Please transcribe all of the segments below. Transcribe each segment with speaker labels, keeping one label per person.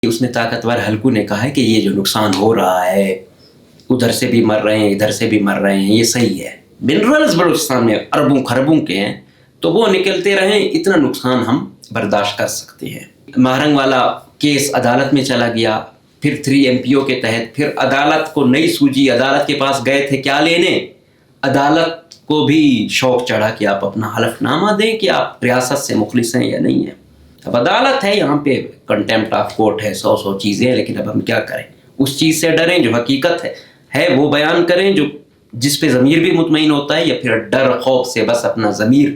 Speaker 1: اس نے طاقتور حلقوں نے کہا ہے کہ یہ جو نقصان ہو رہا ہے، ادھر سے بھی مر رہے ہیں ادھر سے بھی مر رہے ہیں، یہ صحیح ہے، منرلز بلوچستان میں اربوں خربوں کے ہیں تو وہ نکلتے رہیں، اتنا نقصان ہم برداشت کر سکتے ہیں۔ مہرنگ والا کیس عدالت میں چلا گیا، پھر 3 MPO کے تحت، پھر عدالت کو نئی سوجی، عدالت کے پاس گئے تھے کیا لینے، عدالت کو بھی شوق چڑھا کہ آپ اپنا حلف نامہ دیں کہ آپ ریاست سے مخلص ہیں یا نہیں ہیں۔ اب عدالت ہے، یہاں پہ کنٹیمپٹ آف کورٹ ہے، 100 چیزیں ہیں، لیکن اب ہم کیا کریں؟ اس چیز سے ڈریں جو حقیقت ہے وہ بیان کریں، جو جس پہ ضمیر بھی مطمئن ہوتا ہے، یا پھر ڈر خوف سے بس اپنا ضمیر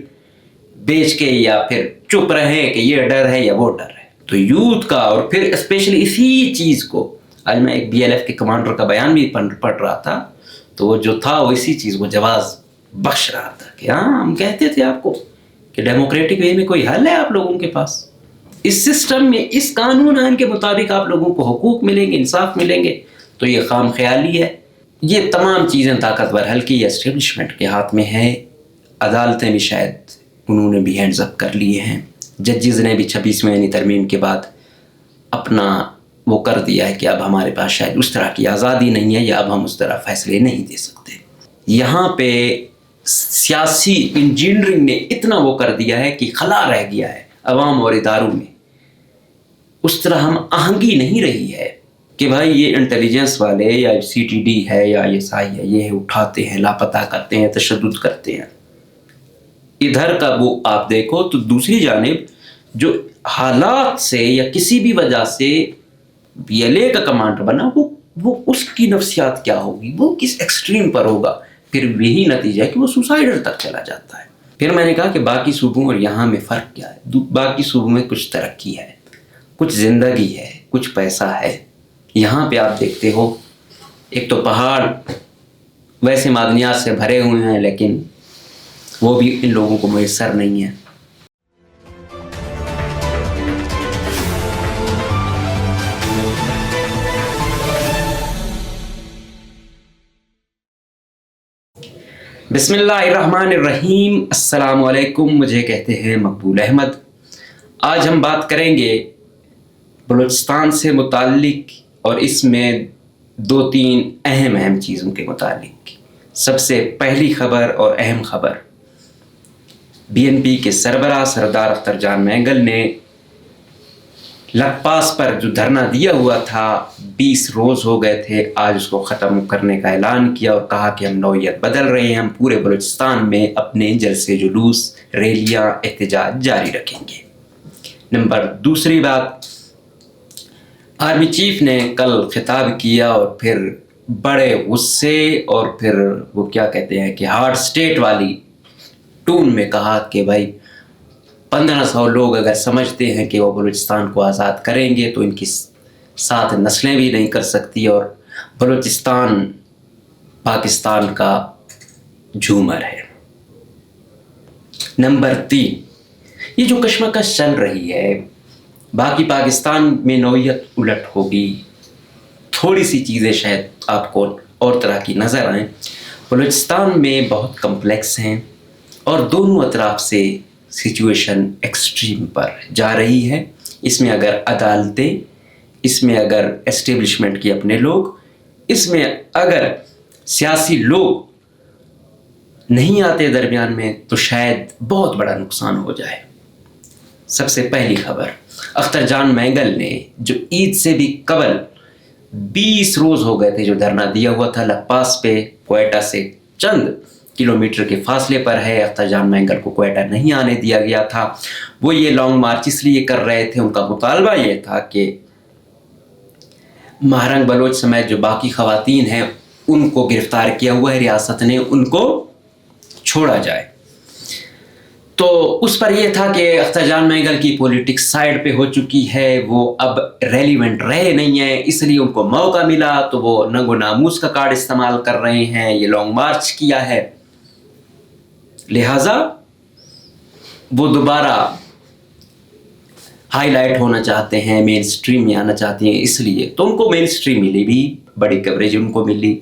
Speaker 1: بیچ کے یا پھر چپ رہیں کہ یہ ڈر ہے یا وہ ڈر ہے۔ تو یوتھ کا، اور پھر اسپیشلی اسی چیز کو، آج میں ایک BLF کے کمانڈر کا بیان بھی پڑھ رہا تھا، تو وہ جو تھا وہ اسی چیز کو جواز بخش رہا تھا کہ ہاں ہم کہتے تھے آپ کو کہ ڈیموکریٹک وے میں کوئی حل ہے آپ لوگوں کے پاس، اس سسٹم میں، اس قانون آئین کے مطابق آپ لوگوں کو حقوق ملیں گے، انصاف ملیں گے، تو یہ خام خیالی ہے۔ یہ تمام چیزیں طاقتور حلقے یا اسٹیبلشمنٹ کے ہاتھ میں ہیں۔ عدالتیں بھی شاید انہوں نے بھی ہینڈز اپ کر لیے ہیں، ججز نے بھی 26ویں ترمیم کے بعد اپنا وہ کر دیا ہے کہ اب ہمارے پاس شاید اس طرح کی آزادی نہیں ہے، یا اب ہم اس طرح فیصلے نہیں دے سکتے۔ یہاں پہ سیاسی انجینئرنگ نے اتنا وہ کر دیا ہے کہ خلا رہ گیا ہے عوام اور اداروں میں، اس طرح ہم آہنگی نہیں رہی ہے کہ بھائی یہ انٹیلیجنس والے یا CTD ہے یا SI ہے، یہ اٹھاتے ہیں، لاپتہ کرتے ہیں، تشدد کرتے ہیں۔ ادھر کا وہ آپ دیکھو تو دوسری جانب جو حالات سے یا کسی بھی وجہ سے BLA کا کمانڈر بنا، وہ اس کی نفسیات کیا ہوگی، وہ کس ایکسٹریم پر ہوگا، پھر یہی نتیجہ ہے کہ وہ سوسائڈر تک چلا جاتا ہے۔ پھر میں نے کہا کہ باقی صوبوں اور یہاں میں فرق کیا ہے؟ باقی صوبوں میں کچھ ترقی ہے، کچھ زندگی ہے، کچھ پیسہ ہے۔ یہاں پہ آپ دیکھتے ہو ایک تو پہاڑ ویسے معدنیات سے بھرے ہوئے ہیں، لیکن وہ بھی ان لوگوں کو میسر نہیں ہے۔ بسم اللہ الرحمن الرحیم، السلام علیکم، مجھے کہتے ہیں مقبول احمد۔ آج ہم بات کریں گے بلوچستان سے متعلق، اور اس میں 2-3 اہم چیزوں کے متعلق۔ سب سے پہلی خبر اور اہم خبر، BNP کے سربراہ سردار اختر جان مینگل نے لک پاس پر جو دھرنا دیا ہوا تھا، 20 روز ہو گئے تھے، آج اس کو ختم کرنے کا اعلان کیا اور کہا کہ ہم نوعیت بدل رہے ہیں، ہم پورے بلوچستان میں اپنے جلسے جلوس، ریلیاں، احتجاج جاری رکھیں گے۔ دوسری بات، آرمی چیف نے کل خطاب کیا اور پھر بڑے غصے اور پھر وہ کیا کہتے ہیں کہ ہارڈ سٹیٹ والی ٹون میں کہا کہ بھائی 1500 لوگ اگر سمجھتے ہیں کہ وہ بلوچستان کو آزاد کریں گے تو ان کی 7 نسلیں بھی نہیں کر سکتی، اور بلوچستان پاکستان کا جھومر ہے۔ نمبر 3، یہ جو کشمکش چل رہی ہے، باقی پاکستان میں نوعیت الٹ ہوگی، تھوڑی سی چیزیں شاید آپ کو اور طرح کی نظر آئیں، بلوچستان میں بہت کمپلیکس ہیں اور دونوں اطراف سے سچویشن ایکسٹریم پر جا رہی ہے۔ اس میں اگر عدالتیں، اس میں اگر اسٹیبلشمنٹ کے اپنے لوگ، اس میں اگر سیاسی لوگ نہیں آتے درمیان میں، تو شاید بہت بڑا نقصان ہو جائے۔ سب سے پہلی خبر، اختر جان مینگل نے جو عید سے بھی قبل 20 روز ہو گئے تھے جو دھرنا دیا ہوا تھا لک پاس پہ، کوئٹہ سے چند کلومیٹر کے فاصلے پر ہے، اختر جان مینگل کو کوئٹہ نہیں آنے دیا گیا تھا۔ وہ یہ لانگ مارچ اس لیے کر رہے تھے، ان کا مطالبہ یہ تھا کہ مہرنگ بلوچ سمیت جو باقی خواتین ہیں ان کو گرفتار کیا ہوا ہے ریاست نے، ان کو چھوڑا جائے۔ تو اس پر یہ تھا کہ اختر جان مینگل کی پولیٹکس سائیڈ پہ ہو چکی ہے، وہ اب ریلیونٹ رہے نہیں ہیں، اس لیے ان کو موقع ملا تو وہ ننگ و ناموس کا کارڈ استعمال کر رہے ہیں، یہ لانگ مارچ کیا ہے، لہٰذا وہ دوبارہ ہائی لائٹ ہونا چاہتے ہیں، مین سٹریم میں آنا چاہتے ہیں، اس لیے تو ان کو مین سٹریم ملی بھی، بڑی کوریج ان کو ملی،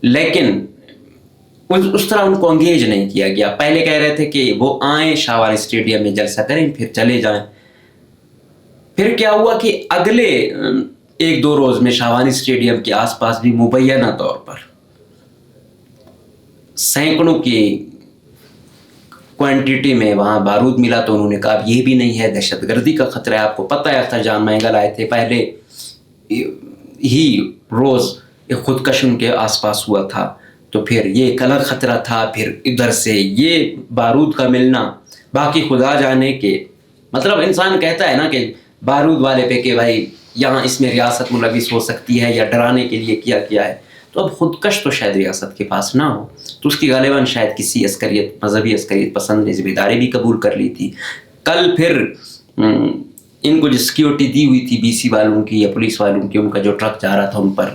Speaker 1: لیکن اس طرح ان کو انگیج نہیں کیا گیا۔ پہلے کہہ رہے تھے کہ وہ آئیں شاہ والی اسٹیڈیم میں جلسہ کریں پھر چلے جائیں، پھر کیا ہوا کہ اگلے ایک دو روز میں شاہوانی اسٹیڈیم کے آس پاس بھی مبینہ طور پر سینکڑوں کی کوانٹٹی میں وہاں بارود ملا، تو انہوں نے کہا اب یہ بھی نہیں ہے، دہشت گردی کا خطرہ ہے۔ آپ کو پتہ ہے اختر جان مینگل آئے تھے، پہلے ہی روز ایک خودکش ان کے آس پاس ہوا تھا، تو پھر یہ ایک الگ خطرہ تھا، پھر ادھر سے یہ بارود کا ملنا، باقی خدا جانے کے مطلب انسان کہتا ہے نا کہ بارود والے پہ کہ بھائی یہاں اس میں ریاست ملوث ہو سکتی ہے یا ڈرانے کے لیے کیا ہے، تو اب خودکش تو شاید ریاست کے پاس نہ ہو، تو اس کی غالباً شاید کسی عسکریت مذہبی عسکریت پسند نے ذمہ داری بھی قبول کر لی تھی۔ کل پھر ان کو جو سیکیورٹی دی ہوئی تھی بی سی والوں کی یا پولیس والوں کی، ان کا جو ٹرک جا رہا تھا ان پر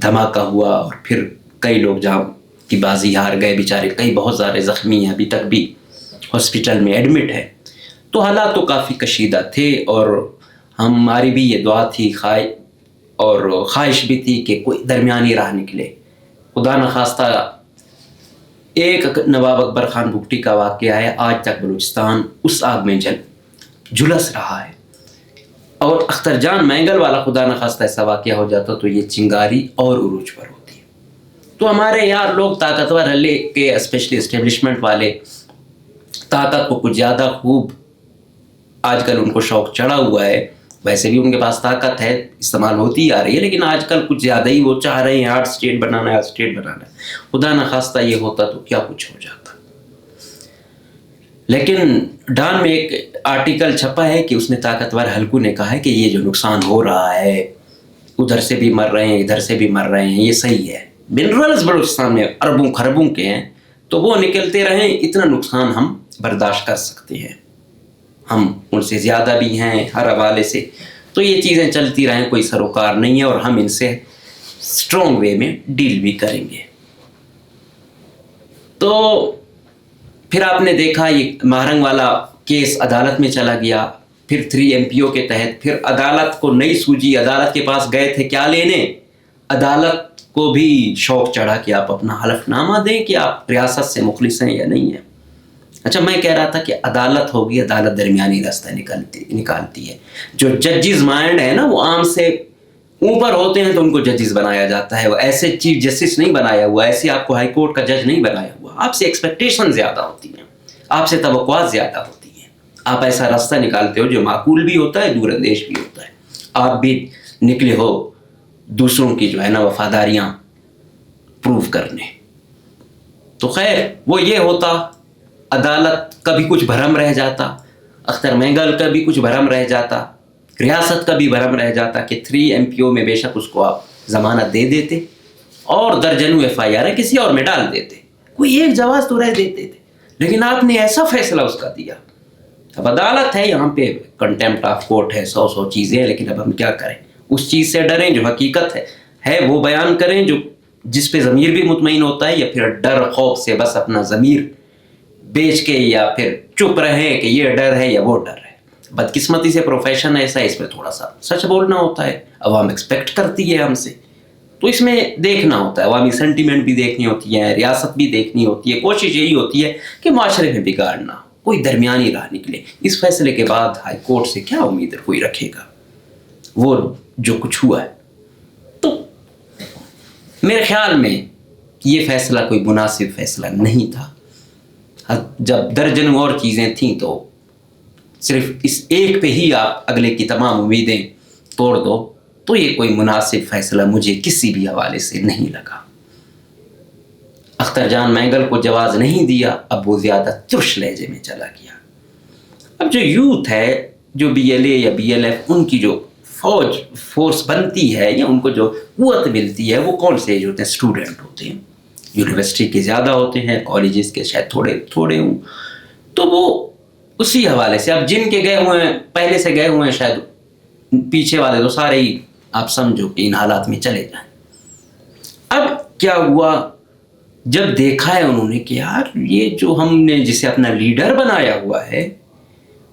Speaker 1: دھماکہ ہوا، اور پھر کئی لوگ جہاں کی بازی ہار گئے بیچارے، کئی بہت سارے زخمی ہیں، ابھی تک بھی ہاسپٹل میں ایڈمٹ ہے۔ تو حالات تو کافی کشیدہ تھے، اور ہماری بھی یہ دعا تھی اور خواہش بھی تھی کہ کوئی درمیانی راہ نکلے۔ خدا نخواستہ ایک نواب اکبر خان بگٹی کا واقعہ ہے، آج تک بلوچستان اس آگ میں جھلس رہا ہے، اور اختر جان مینگل والا خدا نخواستہ ایسا واقعہ ہو جاتا تو یہ چنگاری اور عروج پر ہوتی۔ تو ہمارے یار لوگ طاقتور لے کے اسپیشلی اسٹیبلشمنٹ والے طاقت کو کچھ زیادہ خوب آج کل ان کو شوق چڑھا ہوا ہے، ویسے بھی ان کے پاس طاقت ہے، استعمال ہوتی آ رہی ہے، لیکن آج کل کچھ زیادہ ہی وہ چاہ رہے ہیں ہارڈ اسٹیٹ بنانا ہے۔ خدا نخواستہ یہ ہوتا تو کیا کچھ ہو جاتا۔ لیکن ڈان میں ایک آرٹیکل چھپا ہے کہ اس نے طاقتور حلقوں نے کہا ہے کہ یہ جو نقصان ہو رہا ہے، ادھر سے بھی مر رہے ہیں ادھر سے بھی مر رہے ہیں، یہ صحیح ہے، منرلز بلوچستان میں اربوں خربوں کے ہیں، تو وہ نکلتے رہیں، اتنا نقصان ہم برداشت کر سکتے ہیں، ہم ان سے زیادہ بھی ہیں ہر حوالے سے، تو یہ چیزیں چلتی رہیں، کوئی سروکار نہیں ہے، اور ہم ان سے اسٹرانگ وے میں ڈیل بھی کریں گے۔ تو پھر آپ نے دیکھا یہ مہرنگ والا کیس عدالت میں چلا گیا، پھر 3 MPO کے تحت پھر عدالت کو نئی سوجی، عدالت کے پاس گئے تھے کیا لینے، عدالت کو بھی شوق چڑھا کہ آپ اپنا حلف نامہ دیں کہ آپ ریاست سے مخلص ہیں یا نہیں ہیں۔ اچھا، میں کہہ رہا تھا کہ عدالت ہوگی، عدالت درمیانی راستہ نکالتی ہے، جو ججز مائنڈ ہے نا وہ عام سے اوپر ہوتے ہیں تو ان کو ججز بنایا جاتا ہے، وہ ایسے چیف جسٹس نہیں بنایا ہوا، ایسے آپ کو ہائی کورٹ کا جج نہیں بنایا ہوا، آپ سے ایکسپیکٹیشن زیادہ ہوتی ہیں، آپ سے توقعات زیادہ ہوتی ہیں، آپ ایسا راستہ نکالتے ہو جو معقول بھی ہوتا ہے، دور اندیش بھی ہوتا ہے، آپ بھی نکلے ہو دوسروں کی جو ہے نا وفاداریاں پروو کرنے۔ تو خیر وہ یہ ہوتا، عدالت کا بھی کچھ بھرم رہ جاتا، اختر مینگل کا بھی کچھ بھرم رہ جاتا، ریاست کا بھی بھرم رہ جاتا کہ 3 MPO میں بے شک اس کو آپ ضمانت دے دیتے اور درجنوں FIR کسی اور میں ڈال دیتے، کوئی ایک جواز تو رہ دیتے تھے، لیکن آپ نے ایسا فیصلہ اس کا دیا۔ اب عدالت ہے، یہاں پہ کنٹیمپٹ آف کورٹ ہے، 100 چیزیں ہیں، لیکن اب ہم کیا کریں، اس چیز سے ڈریں جو حقیقت ہے وہ بیان کریں، جو جس پہ ضمیر بھی مطمئن ہوتا ہے، یا پھر ڈر خوف سے بس اپنا ضمیر بیچ کے یا پھر چپ رہیں کہ یہ ڈر ہے یا وہ ڈر ہے۔ بدقسمتی سے پروفیشن ایسا ہے، اس میں تھوڑا سا سچ بولنا ہوتا ہے، عوام ایکسپیکٹ کرتی ہے ہم سے، تو اس میں دیکھنا ہوتا ہے، عوامی سینٹیمنٹ بھی دیکھنی ہوتی ہے، ریاست بھی دیکھنی ہوتی ہے، کوشش یہی ہوتی ہے کہ معاشرے میں بگاڑ نہ ہو، کوئی درمیانی راہ نکلے۔ اس فیصلے کے بعد ہائی کورٹ سے کیا امید کوئی رکھے گا، وہ جو کچھ ہوا ہے، تو میرے خیال میں یہ فیصلہ کوئی مناسب فیصلہ نہیں تھا۔ جب درجنوں اور چیزیں تھیں تو صرف اس ایک پہ ہی آپ اگلے کی تمام امیدیں توڑ دو، تو یہ کوئی مناسب فیصلہ مجھے کسی بھی حوالے سے نہیں لگا۔ اختر جان مینگل کو جواز نہیں دیا، اب وہ زیادہ ترش لہجے میں چلا گیا۔ اب جو یوتھ ہے، جو BLA یا BLF، ان کی جو فورس بنتی ہے یا ان کو جو قوت ملتی ہے، وہ کون سے ایج ہوتے ہیں؟ اسٹوڈنٹ ہوتے ہیں، یونیورسٹی کے زیادہ ہوتے ہیں، کالجز کے شاید تھوڑے ہوں، تو وہ اسی حوالے سے اب جن کے گئے ہوئے ہیں، پہلے سے گئے ہوئے ہیں، شاید پیچھے والے تو سارے ہی آپ سمجھو کہ ان حالات میں چلے جائیں۔ اب کیا ہوا، جب دیکھا ہے انہوں نے کہ یار یہ جو ہم نے جسے اپنا لیڈر بنایا ہوا ہے،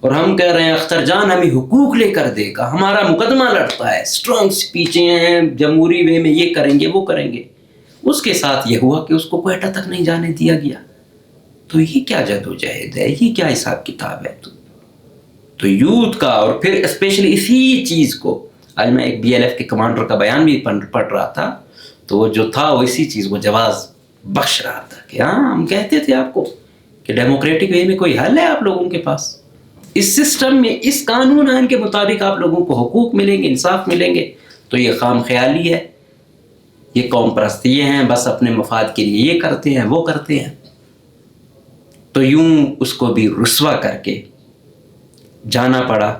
Speaker 1: اور ہم کہہ رہے ہیں اختر جان ہمیں حقوق لے کر دے گا، ہمارا مقدمہ لڑتا ہے، اسٹرانگ سپیچیں ہیں، جمہوری وے میں یہ کریں گے وہ کریں گے، اس کے ساتھ یہ ہوا کہ اس کو کوئٹہ تک نہیں جانے دیا گیا، تو یہ کیا جدوجہد ہے، یہ کیا حساب کتاب ہے؟ تو تو یوتھ کا، اور پھر اسپیشلی اسی چیز کو، آج میں ایک BLF کے کمانڈر کا بیان بھی پڑھ رہا تھا، تو وہ جو تھا وہ اسی چیز کو جواز بخش رہا تھا کہ ہاں ہم کہتے تھے آپ کو کہ ڈیموکریٹک وے میں کوئی حل ہے آپ لوگوں کے پاس، اس سسٹم میں، اس قانون آئین کے مطابق آپ لوگوں کو حقوق ملیں گے، انصاف ملیں گے، تو یہ خام خیالی ہے، یہ قوم پرست یہ ہیں، بس اپنے مفاد کے لیے یہ کرتے ہیں وہ کرتے ہیں۔ تو یوں اس کو بھی رسوا کر کے جانا پڑا۔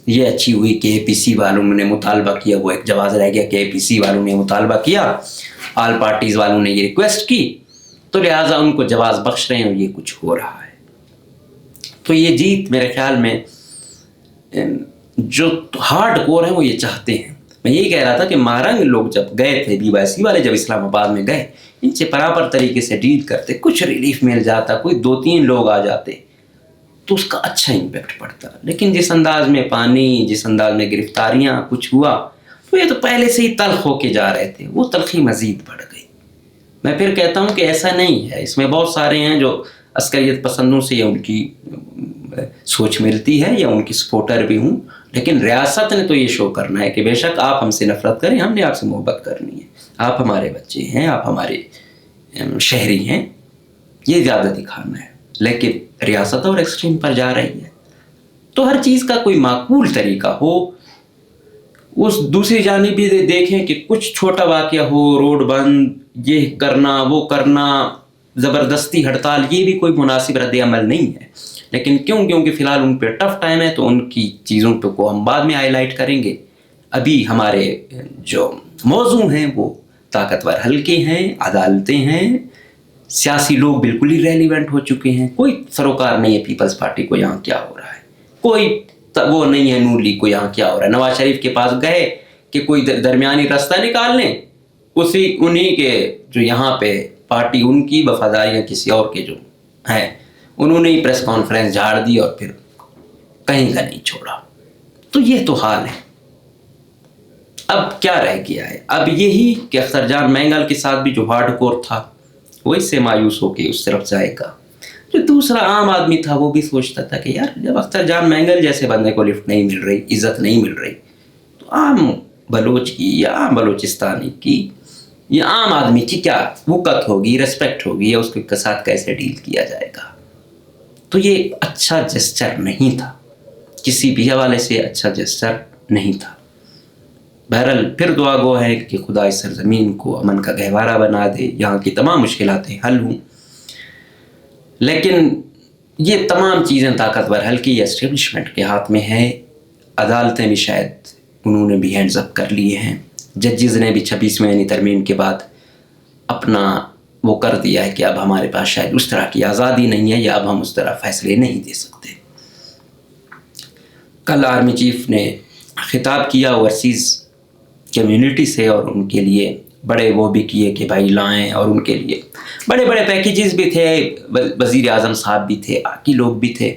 Speaker 1: یہ اچھی ہوئی کہ APC والوں نے مطالبہ کیا، وہ ایک جواز رہ گیا کہ APC والوں نے مطالبہ کیا، آل پارٹیز والوں نے یہ ریکویسٹ کی، تو لہٰذا ان کو جواز بخش رہے ہیں اور یہ کچھ ہو رہا ہے۔ تو یہ جیت میرے خیال میں جو ہارڈ کور ہیں وہ یہ چاہتے ہیں۔ میں یہی کہہ رہا تھا کہ مہرنگ لوگ جب گئے تھے، BYC والے جب اسلام آباد میں گئے، ان سے برابر طریقے سے ڈیل کرتے، کچھ ریلیف مل جاتا، کوئی 2-3 لوگ آ جاتے تو اس کا اچھا امپیکٹ پڑتا۔ لیکن جس انداز میں پانی، جس انداز میں گرفتاریاں کچھ ہوا، تو یہ تو پہلے سے ہی تلخ ہو کے جا رہے تھے، وہ تلخی مزید بڑھ گئی۔ میں پھر کہتا ہوں کہ ایسا نہیں ہے، اس میں بہت سارے ہیں جو عسکریت پسندوں سے یا ان کی سوچ ملتی ہے یا ان کی سپورٹر بھی ہوں، لیکن ریاست نے تو یہ شو کرنا ہے کہ بے شک آپ ہم سے نفرت کریں، ہم نے آپ سے محبت کرنی ہے، آپ ہمارے بچے ہیں، آپ ہمارے شہری ہیں، یہ زیادہ دکھانا ہے۔ لیکن ریاست اور ایکسٹریم پر جا رہی ہے، تو ہر چیز کا کوئی معقول طریقہ ہو۔ اس دوسری جانب بھی دیکھیں کہ کچھ چھوٹا واقعہ ہو، روڈ بند، یہ کرنا وہ کرنا، زبردستی ہڑتال، یہ بھی کوئی مناسب رد عمل نہیں ہے۔ لیکن کیونکہ فی الحال ان پہ ٹف ٹائم ہے، تو ان کی چیزوں پہ کو ہم بعد میں ہائی لائٹ کریں گے۔ ابھی ہمارے جو موضوع ہیں وہ طاقتور حلقے ہیں، عدالتیں ہیں، سیاسی لوگ بالکل ہی ریلیونٹ ہو چکے ہیں، کوئی سروکار نہیں ہے پیپلز پارٹی کو یہاں کیا ہو رہا ہے، کوئی وہ نہیں ہے نون لیگ کو یہاں کیا ہو رہا ہے۔ نواز شریف کے پاس گئے کہ کوئی درمیانی راستہ نکال لیں، انہی کے جو یہاں پہ پارٹی ان کی وفاداری یا کسی اور کے جو ہیں، انہوں نے پریس کانفرنس جھاڑ دی اور پھر کہیں کا نہیں چھوڑا۔ تو یہ تو حال ہے۔ اب کیا رہ گیا ہے؟ اب یہی کہ اختر جان مینگل کے ساتھ بھی جو ہارڈ کور تھا وہ اس سے مایوس ہو کے اس طرف جائے گا۔ جو دوسرا عام آدمی تھا وہ بھی سوچتا تھا کہ یار جب اختر جان مینگل جیسے بندے کو لفٹ نہیں مل رہی، عزت نہیں مل رہی، تو عام بلوچ کی یا عام بلوچستانی کی یا عام آدمی کی کیا وقت ہوگی، ریسپیکٹ ہوگی، یا اس کے ساتھ کیسے ڈیل کیا جائے گا۔ تو یہ اچھا جسچر نہیں تھا، کسی بھی حوالے سے اچھا جسچر نہیں تھا۔ بہرحال پھر دعا گو ہے کہ خدا اس سرزمین کو امن کا گہوارہ بنا دے، یہاں کی تمام مشکلاتیں حل ہوں۔ لیکن یہ تمام چیزیں طاقتور حلقے یا اسٹیبلشمنٹ کے ہاتھ میں ہے۔ عدالتیں بھی شاید انہوں نے بھی ہینڈز اپ کر لیے ہیں، ججز نے بھی 26ویں یعنی ترمیم کے بعد اپنا وہ کر دیا ہے کہ اب ہمارے پاس شاید اس طرح کی آزادی نہیں ہے، یا اب ہم اس طرح فیصلے نہیں دے سکتے۔ کل آرمی چیف نے خطاب کیا اوورسیز کمیونٹی سے، اور ان کے لیے بڑے وہ بھی کیے کہ بھائی لائیں، اور ان کے لیے بڑے بڑے پیکیجز بھی تھے، وزیر اعظم صاحب بھی تھے، باقی لوگ بھی تھے۔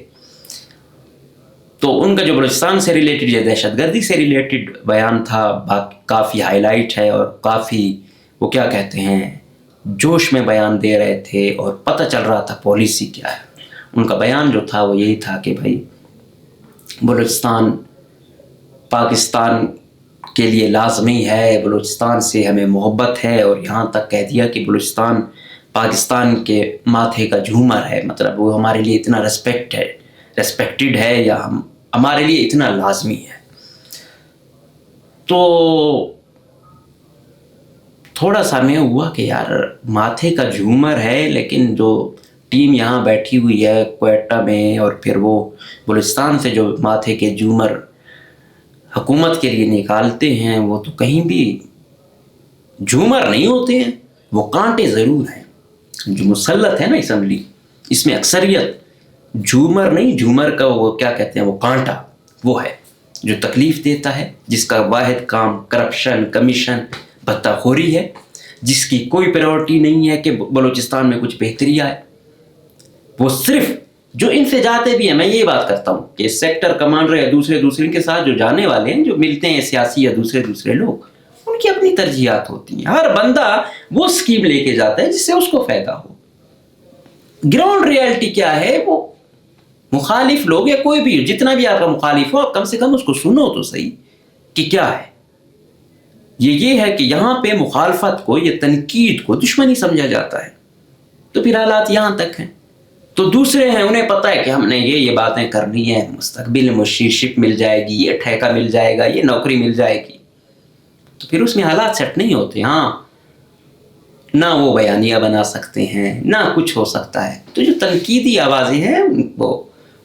Speaker 1: تو ان کا جو بلوچستان سے ریلیٹڈ یا دہشت گردی سے ریلیٹڈ بیان تھا کافی ہائی لائٹ ہے، اور کافی وہ کیا کہتے ہیں جوش میں بیان دے رہے تھے، اور پتہ چل رہا تھا پالیسی کیا ہے۔ ان کا بیان جو تھا وہ یہی تھا کہ بھائی بلوچستان پاکستان کے لیے لازمی ہے، بلوچستان سے ہمیں محبت ہے، اور یہاں تک کہہ دیا کہ بلوچستان پاکستان کے ماتھے کا جھومر ہے، مطلب وہ ہمارے لیے اتنا ریسپیکٹڈ ہے، یا ہمارے لیے اتنا لازمی ہے۔ تو تھوڑا سا میں ہوا کہ یار ماتھے کا جھومر ہے، لیکن جو ٹیم یہاں بیٹھی ہوئی ہے کوئٹہ میں، اور پھر وہ بلوچستان سے جو ماتھے کے جھومر حکومت کے لیے نکالتے ہیں، وہ تو کہیں بھی جھومر نہیں ہوتے ہیں، وہ کانٹے ضرور ہیں۔ جو مسلط ہے نا اسمبلی، اس میں اکثریت جھومر نہیں، جھومر کا وہ کیا کہتے ہیں وہ کانٹا، وہ ہے جو تکلیف دیتا ہے، جس کا واحد کام کرپشن، کمیشن، بھتہ خوری ہے، جس کی کوئی پریورٹی نہیں ہے کہ بلوچستان میں کچھ بہتری آئے۔ وہ صرف جو ان سے جاتے بھی ہیں، میں یہ بات کرتا ہوں کہ سیکٹر کمانڈر یا دوسرے کے ساتھ جو جانے والے ہیں، جو ملتے ہیں سیاسی یا دوسرے لوگ، ان کی اپنی ترجیحات ہوتی ہیں۔ ہر بندہ وہ سکیم لے کے جاتا ہے جس سے اس کو فائدہ ہو۔ گراؤنڈ ریالٹی کیا ہے وہ مخالف لوگ یا کوئی بھی جتنا بھی آپ کا مخالف ہو، کم سے کم اس کو سنو تو صحیح کہ کیا ہے۔ یہ ہے کہ یہاں پہ مخالفت کو یا تنقید کو دشمنی سمجھا جاتا ہے، تو پھر حالات یہاں تک ہیں۔ تو دوسرے ہیں، انہیں پتہ ہے کہ ہم نے یہ باتیں کرنی ہیں، مستقبل میں شپ مل جائے گی، یہ ٹھیکہ مل جائے گا، یہ نوکری مل جائے گی، تو پھر اس میں حالات سیٹ نہیں ہوتے۔ ہاں، نہ وہ بیانیہ بنا سکتے ہیں، نہ کچھ ہو سکتا ہے۔ تو جو تنقیدی آوازیں ہیں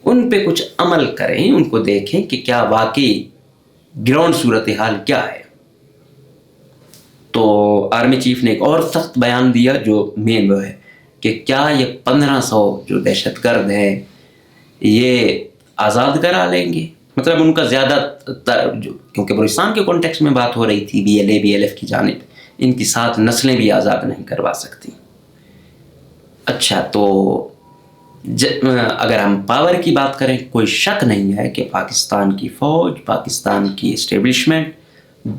Speaker 1: ان پہ کچھ عمل کریں، ان کو دیکھیں کہ کیا واقعی گراؤنڈ صورتحال کیا ہے۔ تو آرمی چیف نے ایک اور سخت بیان دیا جو مین وہ ہے کہ کیا یہ 1500 جو دہشت گرد ہیں یہ آزاد کرا لیں گے؟ مطلب ان کا زیادہ تر کیونکہ بلوچستان کے کانٹیکس میں بات ہو رہی تھی، BLA BLF کی جانب، ان کی 7 نسلیں بھی آزاد نہیں کروا سکتی۔ اچھا، تو اگر ہم پاور کی بات کریں، کوئی شک نہیں ہے کہ پاکستان کی فوج، پاکستان کی اسٹیبلشمنٹ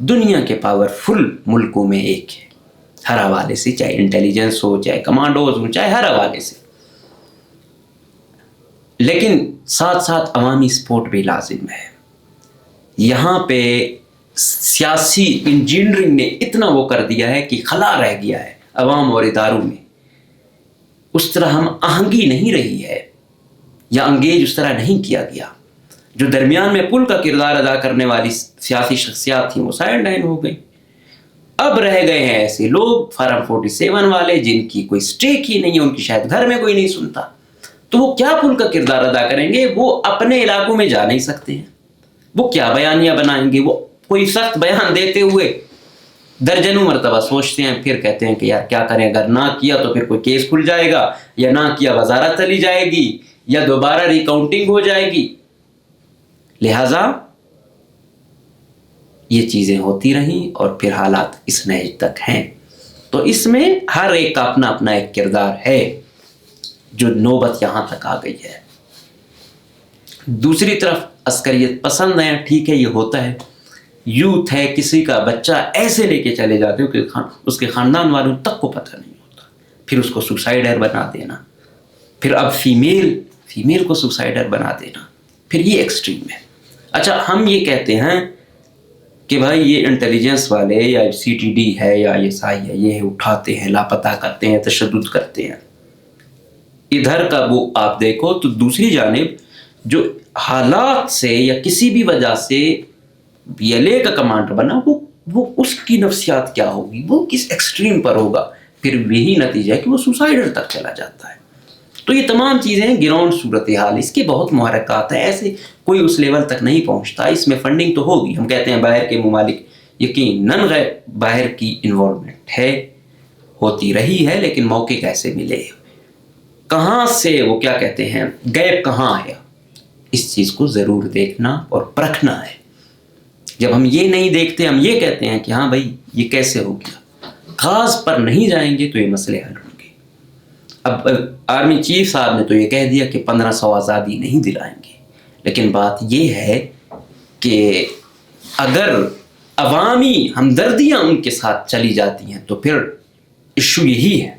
Speaker 1: دنیا کے پاورفل ملکوں میں ایک ہے، ہر حوالے سے، چاہے انٹیلیجنس ہو، چاہے کمانڈوز ہو، چاہے ہر حوالے سے۔ لیکن ساتھ ساتھ عوامی سپورٹ بھی لازم ہے۔ یہاں پہ سیاسی انجینئرنگ نے اتنا وہ کر دیا ہے کہ خلا رہ گیا ہے عوام اور اداروں میں، اس طرح ہم آہنگی نہیں رہی ہے، یا انگیج اس طرح نہیں کیا گیا۔ جو درمیان میں پل کا کردار ادا کرنے والی سیاسی شخصیات تھیں وہ سائڈ لائن ہو گئی۔ اب رہ گئے ہیں ایسے لوگ فارم 47 والے جن کی کوئی سٹیک ہی نہیں ہے، ان کی شاید گھر میں کوئی نہیں سنتا، تو وہ کیا پل کا کردار ادا کریں گے؟ وہ اپنے علاقوں میں جا نہیں سکتے ہیں، وہ کیا بیانیہ بنائیں گے؟ وہ کوئی سخت بیان دیتے ہوئے درجنوں مرتبہ سوچتے ہیں، پھر کہتے ہیں کہ یار کیا کریں، اگر نہ کیا تو پھر کوئی کیس کھل جائے گا، یا نہ کیا وزارت چلی جائے گی، یا دوبارہ ریکاؤنٹنگ ہو جائے گی۔ لہٰذا یہ چیزیں ہوتی رہیں اور پھر حالات اس نہج تک ہیں۔ تو اس میں ہر ایک کا اپنا اپنا ایک کردار ہے جو نوبت یہاں تک آ گئی ہے۔ دوسری طرف عسکریت پسند ہیں، ٹھیک ہے، یہ ہوتا ہے، یوتھ ہے، کسی کا بچہ ایسے لے کے چلے جاتے ہو کہ اس کے خاندان والوں تک کو پتہ نہیں ہوتا، پھر اس کو سوسائڈر بنا دینا، پھر اب فیمیل کو سوسائڈر بنا دینا، پھر یہ ایکسٹریم ہے۔ اچھا، ہم یہ کہتے ہیں کہ بھائی یہ انٹیلیجنس والے یا CTD ہے یا ISI ہے، یہ اٹھاتے ہیں، لاپتہ کرتے ہیں، تشدد کرتے ہیں۔ ادھر کا وہ آپ دیکھو تو دوسری جانب جو حالات سے یا کسی بھی وجہ سے BLA کا کمانڈر بنا، وہ اس کی نفسیات کیا ہوگی، وہ کس ایکسٹریم پر ہوگا، پھر یہی نتیجہ ہے کہ وہ سوسائڈر تک چلا جاتا ہے۔ تو یہ تمام چیزیں ہیں گراؤنڈ صورتحال، اس کے بہت محرکات ہیں، ایسے کوئی اس لیول تک نہیں پہنچتا۔ اس میں فنڈنگ تو ہوگی، ہم کہتے ہیں باہر کے ممالک، یقیناً باہر کی انوالومنٹ ہے، ہوتی رہی ہے، لیکن موقع کیسے ملے، کہاں سے وہ کیا کہتے ہیں گیپ کہاں ہے، اس چیز کو ضرور دیکھنا اور پرکھنا ہے۔ جب ہم یہ نہیں دیکھتے، ہم یہ کہتے ہیں کہ ہاں بھائی یہ کیسے ہو گیا، کاز پر نہیں جائیں گے تو یہ مسئلے حل ہوں گے۔ اب آرمی چیف صاحب نے تو یہ کہہ دیا کہ 1500 آزادی نہیں دلائیں گے، لیکن بات یہ ہے کہ اگر عوامی ہمدردیاں ان کے ساتھ چلی جاتی ہیں تو پھر ایشو یہی ہے۔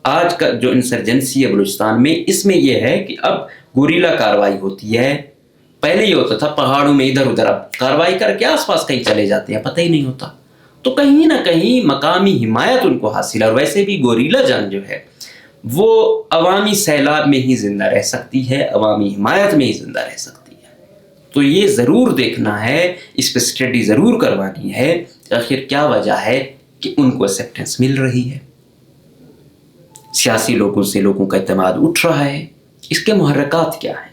Speaker 1: آج کا جو انسرجنسی ہے بلوچستان میں، اس میں یہ ہے کہ اب گوریلا کاروائی ہوتی ہے۔ پہلے یہ ہوتا تھا پہاڑوں میں ادھر ادھر، اب کاروائی کر کے آس پاس کہیں چلے جاتے ہیں، پتہ ہی نہیں ہوتا، تو کہیں نہ کہیں مقامی حمایت ان کو حاصل ہے۔ اور ویسے بھی گوریلا جنگ جو ہے وہ عوامی سیلاب میں ہی زندہ رہ سکتی ہے، عوامی حمایت میں ہی زندہ رہ سکتی ہے۔ تو یہ ضرور دیکھنا ہے، اس پہ اسٹڈی ضرور کروانی ہے کہ آخر کیا وجہ ہے کہ ان کو ایکسیپٹنس مل رہی ہے، سیاسی لوگوں سے لوگوں کا اعتماد اٹھ رہا ہے، اس کے محرکات کیا ہیں۔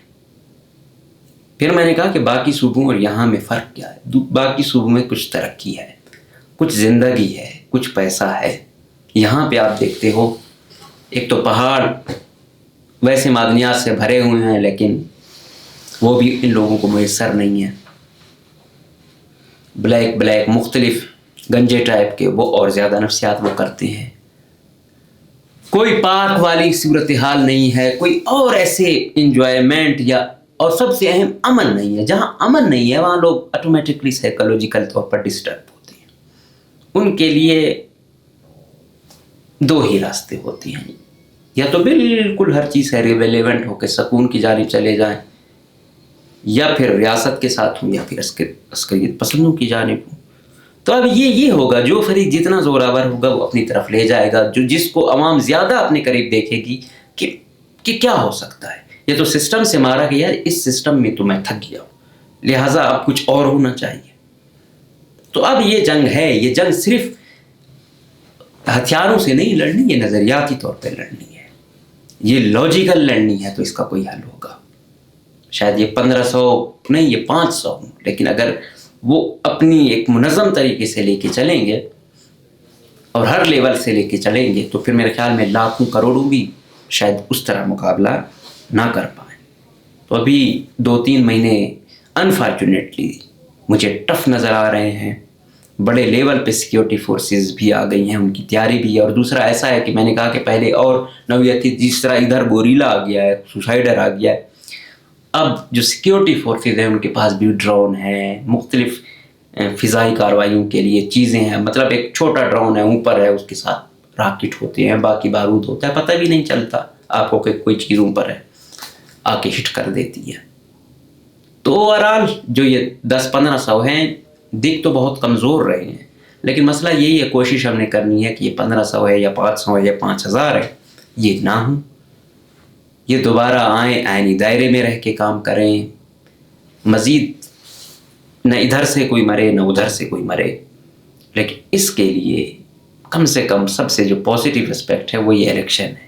Speaker 1: پھر میں نے کہا کہ باقی صوبوں اور یہاں میں فرق کیا ہے۔ باقی صوبوں میں کچھ ترقی ہے، کچھ زندگی ہے، کچھ پیسہ ہے۔ یہاں پہ آپ دیکھتے ہو ایک تو پہاڑ ویسے معدنیات سے بھرے ہوئے ہیں، لیکن وہ بھی ان لوگوں کو میسر نہیں ہے۔ بلیک مختلف گنجے ٹائپ کے، وہ اور زیادہ نفسیات وہ کرتے ہیں۔ کوئی پارک والی صورتحال نہیں ہے، کوئی اور ایسے انجوائمنٹ یا، اور سب سے اہم امن نہیں ہے۔ جہاں امن نہیں ہے وہاں لوگ آٹومیٹکلی سائیکولوجیکل طور پر ڈسٹرب ہوتے ہیں۔ ان کے لیے 2 ہی راستے ہوتے ہیں، یا تو بالکل ہر چیز سے ریلیونٹ ہو کے سکون کی جانب چلے جائیں، یا پھر ریاست کے ساتھ ہوں یا پھر عسکریت پسندوں کی جانب ہوں. تو اب یہ ہوگا جو فریق جتنا زوراور ہوگا وہ اپنی طرف لے جائے گا, جس کو عوام زیادہ اپنے قریب دیکھے گی کہ کیا ہو سکتا ہے, یہ تو سسٹم سے مارا گیا, اس سسٹم میں تو میں تھک گیا ہوں, لہٰذا اب کچھ اور ہونا چاہیے. تو اب یہ جنگ ہے, یہ جنگ صرف ہتھیاروں سے نہیں لڑنی, یہ نظریاتی طور پہ لڑنی ہے, یہ لاجیکل لڑنی ہے. تو اس کا کوئی حل ہوگا, شاید یہ 1500 نہیں, یہ 500 ہوں, لیکن اگر وہ اپنی ایک منظم طریقے سے لے کے چلیں گے اور ہر لیول سے لے کے چلیں گے تو پھر میرے خیال میں لاکھوں کروڑوں بھی شاید اس طرح مقابلہ نہ کر پائیں. تو ابھی 2-3 مہینے انفارچونیٹلی مجھے ٹف نظر آ رہے ہیں. بڑے لیول پہ سیکیورٹی فورسز بھی آ گئی ہیں, ان کی تیاری بھی ہے. اور دوسرا ایسا ہے کہ میں نے کہا کہ پہلے اور نوعیت تھی, جس طرح ادھر گوریلا آ گیا ہے, سوسائڈر آ گیا ہے, اب جو سیکیورٹی فورسز ہیں ان کے پاس بھی ڈرون ہیں, مختلف فضائی کارروائیوں کے لیے چیزیں ہیں. مطلب ایک چھوٹا ڈرون ہے, اوپر ہے, اس کے ساتھ راکٹ ہوتے ہیں, باقی بارود ہوتا ہے, پتہ بھی نہیں چلتا آپ کو کہ کوئی چیز اوپر ہے, آ کے ہٹ کر دیتی ہے. تو اوورآل جو یہ 10-1500 ہیں دکھ تو بہت کمزور رہے ہیں, لیکن مسئلہ یہی ہے, کوشش ہم نے کرنی ہے کہ یہ 1500 ہے یا 500 ہے یا 5000 ہے, یہ نہ ہوں. یہ دوبارہ آئیں, آئینی دائرے میں رہ کے کام کریں, مزید نہ ادھر سے کوئی مرے نہ ادھر سے کوئی مرے. لیکن اس کے لیے کم سے کم سب سے جو پازیٹیو اسپیکٹ ہے وہ یہ الیکشن ہے,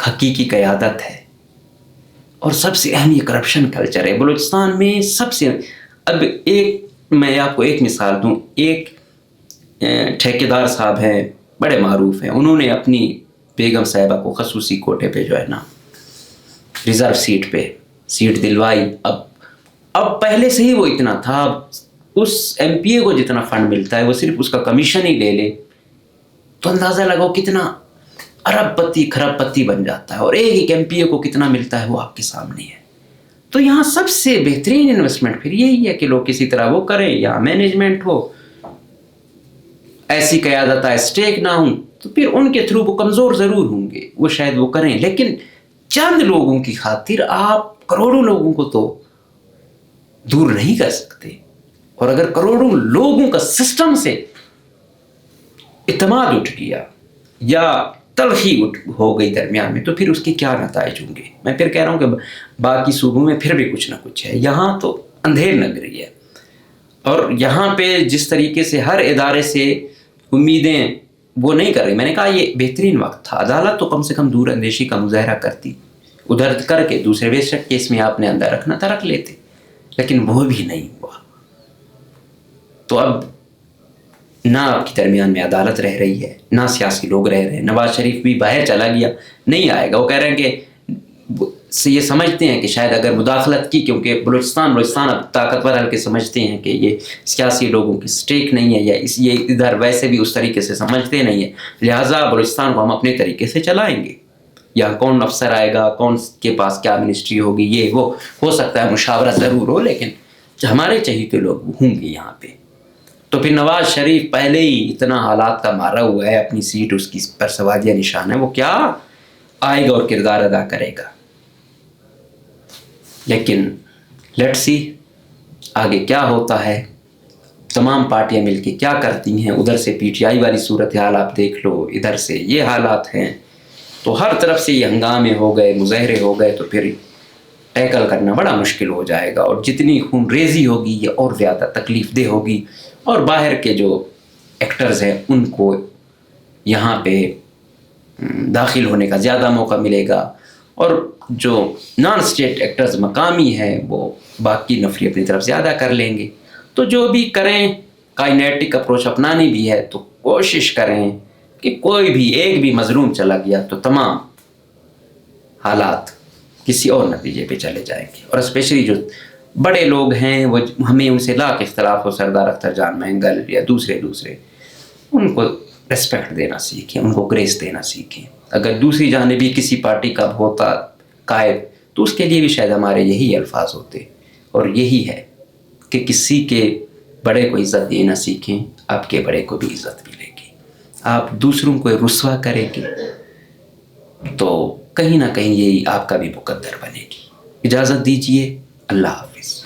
Speaker 1: حقیقی قیادت ہے, اور سب سے اہم یہ کرپشن کلچر ہے بلوچستان میں. سب سے اب میں آپ کو ایک مثال دوں, ایک ٹھیکیدار صاحب ہیں, بڑے معروف ہیں, انہوں نے اپنی بیگم صاحبہ کو خصوصی کوٹے پہ جو ہے نا ریزرو سیٹ پہ سیٹ دلوائی. اب پہلے سے ہی وہ اتنا تھا, اب اس ایم پی اے کو جتنا فنڈ ملتا ہے وہ صرف اس کا کمیشن ہی لے لے تو اندازہ لگاؤ کتنا ارب پتی کھرب پتی بن جاتا ہے, اور ایک ایم پی اے کو کتنا ملتا ہے وہ آپ کے سامنے ہے. تو یہاں سب سے بہترین انویسٹمنٹ پھر یہی ہے کہ لوگ کسی طرح وہ کریں, یا مینجمنٹ ہو, ایسی قیادت آئے, اسٹیک نہ ہوں, تو پھر ان کے تھرو وہ کمزور ضرور ہوں گے, وہ شاید وہ کریں, لیکن چند لوگوں کی خاطر آپ کروڑوں لوگوں کو تو دور نہیں کر سکتے. اور اگر کروڑوں لوگوں کا سسٹم سے اعتماد اٹھ گیا یا تلخی ہو گئی درمیان میں, تو پھر اس کے کیا نتائج ہوں گے. میں پھر کہہ رہا ہوں کہ باقی صوبوں میں پھر بھی کچھ نہ کچھ ہے, یہاں تو اندھیر نگری ہے. اور یہاں پہ جس طریقے سے ہر ادارے سے امیدیں وہ نہیں کر رہی, میں نے کہا یہ بہترین وقت تھا. عدالت تو کم سے کم دور اندیشی کا مظاہرہ کرتی, ادھر کر کے دوسرے بے شک کیس میں آپ نے اندر رکھنا تھا رکھ لیتے, لیکن وہ بھی نہیں ہوا. تو اب نہ آپ کے درمیان میں عدالت رہ رہی ہے, نہ سیاسی لوگ رہ رہے ہیں. نواز شریف بھی باہر چلا گیا, نہیں آئے گا. وہ کہہ رہے ہیں کہ یہ سمجھتے ہیں کہ شاید اگر مداخلت کی, کیونکہ بلوچستان اب طاقتور حلقے سمجھتے ہیں کہ یہ سیاسی لوگوں کی سٹیک نہیں ہے, یا یہ ادھر ویسے بھی اس طریقے سے سمجھتے نہیں ہیں, لہٰذا بلوچستان کو ہم اپنے طریقے سے چلائیں گے. یا کون افسر آئے گا, کون کے پاس کیا منسٹری ہوگی, یہ وہ ہو سکتا ہے مشاورت ضرور ہو, لیکن ہمارے چہیتے لوگ ہوں گے یہاں پہ. تو پھر نواز شریف پہلے ہی اتنا حالات کا مارا ہوا ہے, اپنی سیٹ اس کی پر سوادیہ نشان ہے, وہ کیا آئے گا اور کردار ادا کرے گا. لیکن لیٹس سی آگے کیا ہوتا ہے, تمام پارٹیاں مل کے کیا کرتی ہیں. ادھر سے پی ٹی آئی والی صورتحال آپ دیکھ لو, ادھر سے یہ حالات ہیں, تو ہر طرف سے یہ ہنگامے ہو گئے, مظاہرے ہو گئے, تو پھر ٹیکل کرنا بڑا مشکل ہو جائے گا. اور جتنی خون ریزی ہوگی یہ اور زیادہ تکلیف دہ ہوگی, اور باہر کے جو ایکٹرز ہیں ان کو یہاں پہ داخل ہونے کا زیادہ موقع ملے گا, اور جو نان اسٹیٹ ایکٹرز مقامی ہیں وہ باقی نفری اپنی طرف زیادہ کر لیں گے. تو جو بھی کریں, کائنیٹک اپروچ اپنانی بھی ہے, تو کوشش کریں کہ کوئی بھی ایک بھی مظلوم چلا گیا تو تمام حالات کسی اور نتیجے پہ چلے جائیں گے. اور اسپیشلی جو بڑے لوگ ہیں, وہ ہمیں ان سے لاکھ اختلاف ہو, سردار اختر جان مہنگل یا دوسرے ان کو ریسپیکٹ دینا سیکھیں, ان کو گریس دینا سیکھیں. اگر دوسری جانبی کسی پارٹی کا ہوتا قائد, تو اس کے لیے بھی شاید ہمارے یہی الفاظ ہوتے, اور یہی ہے کہ کسی کے بڑے کو عزت دینا سیکھیں, آپ کے بڑے کو بھی عزت ملے گی. آپ دوسروں کو رسوا کریں گے تو کہیں نہ کہیں یہی آپ کا بھی مقدر بنے گی. اجازت دیجیے, اللہ حافظ.